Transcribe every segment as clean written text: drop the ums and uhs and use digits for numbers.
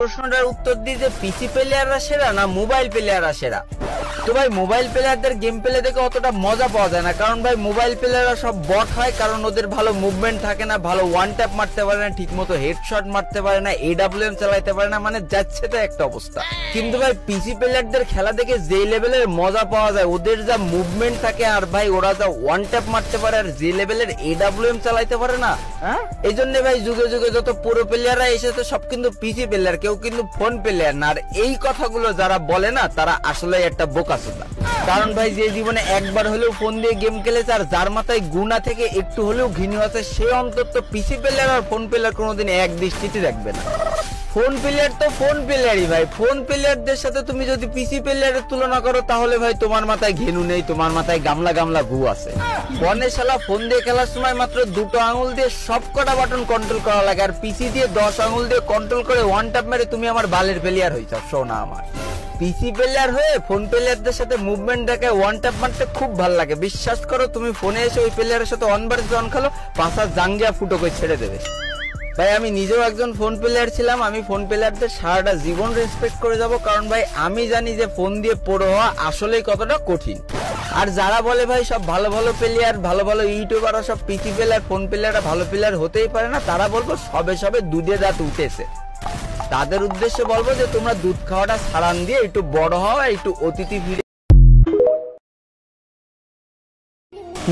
প্রশ্নটার উত্তর দিই যে পিসি প্লেয়াররা সেরা না মোবাইল প্লেয়াররা সেরা। তো ভাই মোবাইল প্লেয়ারদের গেম প্লে দেখে অতটা মজা পাওয়া যায় না, কারণ ভাই মোবাইল প্লেয়াররা সব বট হয়, কারণ ওদের ভালো মুভমেন্ট থাকে না, ভালো ওয়ান ট্যাপ মারতে পারে না, ঠিক মতো হেডশট মারতে পারে না, AWM চালাইতে পারে না, মানে যাচ্ছে তো একটা অবস্থা। কিন্তু ভাই পিসি প্লেয়ারদের খেলা দেখে যে লেভেলের মজা পাওয়া যায়, ওদের যা মুভমেন্ট থাকে আর ভাই ওরা যা ওয়ান ট্যাপ মারতে পারে আর যে লেভেলের AWM চালাইতে পারে না, এই জন্য ভাই যুগে যুগে যত পুরো প্লেয়াররা এসেছে সব কিন্তু পিসি প্লেয়ার, কেউ কিন্তু ফোন প্লেয়ার না। আর এই কথাগুলো যারা বলে না তারা আসলে একটা বোকাচোদা। কারণ ভাই যে জীবনে একবার হলেও ফোন দিয়ে গেম খেলেছে আর যার মাথায় গুণা থেকে একটু হলেও ঘৃণা আছে, সে অন্তত পিসি প্লেয়ার আর ফোন প্লেয়ার কোনোদিন এক দৃষ্টিতে দেখবে না। ফোন প্লেয়ার তো ফোন প্লেয়ারই ভাই, ফোন প্লেয়ারদের সাথে তুমি যদি পিসি প্লেয়ারের তুলনা করো তাহলে ভাই তোমার মাথায় ঘেনু নেই, তোমার মাথায় গামলা গামলা গু আছে। ফোনে শালা ফোন দিয়ে খেলার সময় মাত্র 2টো আঙুল দিয়ে সব কটা বাটন কন্ট্রোল করা লাগে, আর পিসি দিয়ে 10 আঙুল দিয়ে কন্ট্রোল করে ওয়ান ট্যাপ মেরে তুমি আমার বালের প্লেয়ার হইছ। শোনা আমার পিসি প্লেয়ার হয়ে ফোন প্লেয়ারদের সাথে মুভমেন্ট দেখে ওয়ান ট্যাপ মারতে খুব ভালো লাগে। বিশ্বাস করো তুমি ফোনে এসে ওই প্লেয়ারের সাথে অন ভার্সেস অন খেলো, পাশা জাঙ্গিয়া ফুটো করে ছেড়ে দেবে। ভাই আমি নিজেও একজন ফোন প্লেয়ার ছিলাম, আমি ফোন প্লেয়ারদের সারাটা জীবন রেসপেক্ট করে যাব, কারণ ভাই আমি জানি যে ফোন দিয়ে প্রো হওয়া আসলেই কতটা কঠিন। আর যারা বলে ভাই সব ভালো ভালো প্লেয়ার, ভালো ভালো ইউটিউবাররা সব পিসি প্লেয়ার, ফোন প্লেয়াররা ভালো প্লেয়ার হতেই পারে না, তারা বলবো সবে সবে দুধে দাঁত উঠেছে। তাদের উদ্দেশ্যে বলবো যে তোমরা দুধ খাওয়াটা ছাড়ান দিয়ে একটু বড় হও, একটু অতিথি ভিড়ে।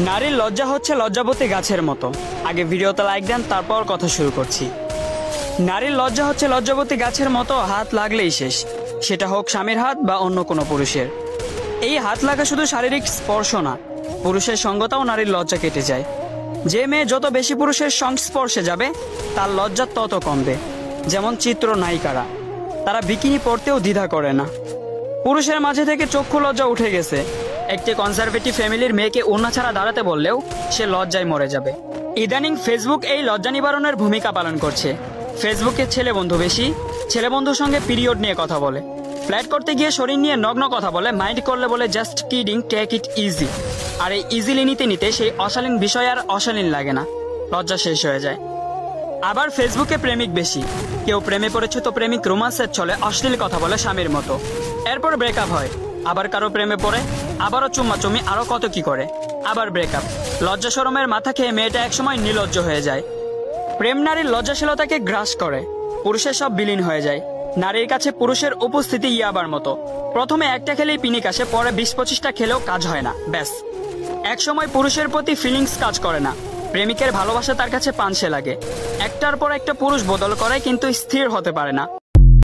নারীর লজ্জা হচ্ছে লজ্জাবতী গাছের মতো। আগে ভিডিওতে লাইক দেন, তারপর কথা শুরু করছি। নারীর লজ্জা হচ্ছে লজ্জাবতী গাছের মতো, হাত লাগলেই শেষ, সেটা হোক স্বামীর হাত বা অন্য কোনো পুরুষের। এই হাত লাগা শুধু শারীরিক স্পর্শ না, পুরুষের সঙ্গতাও নারীর লজ্জা কেটে যায়। যে মেয়ে যত বেশি পুরুষের সংস্পর্শে যাবে তার লজ্জা তত কমবে। যেমন চিত্র নায়িকারা, তারা বিকিনি পরতেও দ্বিধা করে না। পুরুষের মাঝে থেকে চক্ষু লজ্জা উঠে গেছে। একটি কনজারভেটিভ ফ্যামিলির মেয়েকে ওড়না ছাড়া দাঁড়াতে বললেও সে লজ্জায় মরে যাবে। ইদানিং ফেসবুক এই লজ্জা নিবারণের ভূমিকা পালন করছে। ফেসবুকে ছেলে বন্ধু বেশি, ছেলে বন্ধুর সঙ্গে পিরিয়ড নিয়ে কথা বলে, ফ্ল্যাট করতে গিয়ে শরীর নিয়ে নগ্ন কথা বলে, মাইন্ড করলে বলে just kidding, take it easy. আর এই ইজিলি নিতে নিতে সেই অশালীন বিষয় আর অশালীন লাগে না, লজ্জা শেষ হয়ে যায়। আবার ফেসবুকে প্রেমিক বেশি, কেউ প্রেমে পড়েছে তো প্রেমিক রোমান্সের ছলে অশ্লীল কথা বলে স্বামীর মতো, এরপর ব্রেকআপ হয়। আবার কারো প্রেমে পড়ে, আবারও চুম্মাচুম্মি, আরো কত কি করে, আবার ব্রেকআপ। লজ্জা শরমের মাথা খেয়ে মেয়েটা একসময় নির্লজ্জ হয়ে যায়। প্রেম নারীর লজ্জাশীলতাকে গ্রাস করে, পুরুষের সব বিলীন হয়ে যায়। নারীর কাছে পুরুষের উপস্থিতি ইয়াবার মতো, প্রথমে একটা খেলেই পিনিক আসে, পরে 20-25টা খেলেও কাজ হয় না, ব্যাস। একসময় পুরুষের প্রতি ফিলিংস কাজ করে না, প্রেমিকের ভালোবাসা তার কাছে পানসে লাগে। একটার পর একটা পুরুষ বদল করে কিন্তু স্থির হতে পারে না।